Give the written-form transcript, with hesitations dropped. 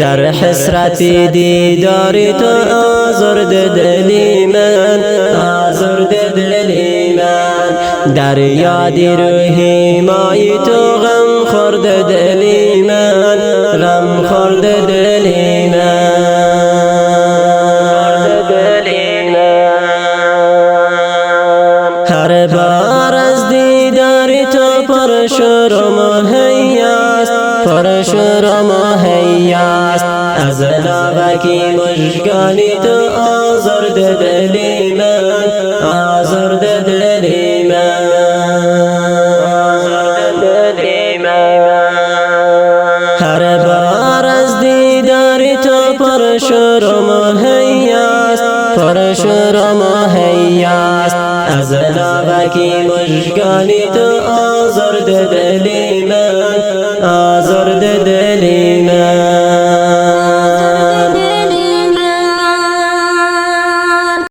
در حسرت دیدار تو آزرده دلی من، آزرده دلی من. در یاد روحی مای تو غم خورده دلی من، غم خورده دلی من. هر بار از دیدار تو پرشور و مهیاست، پرشور و مهیاست. از ناوکی مشکانی تو آزرده دلی من، آزرده دلی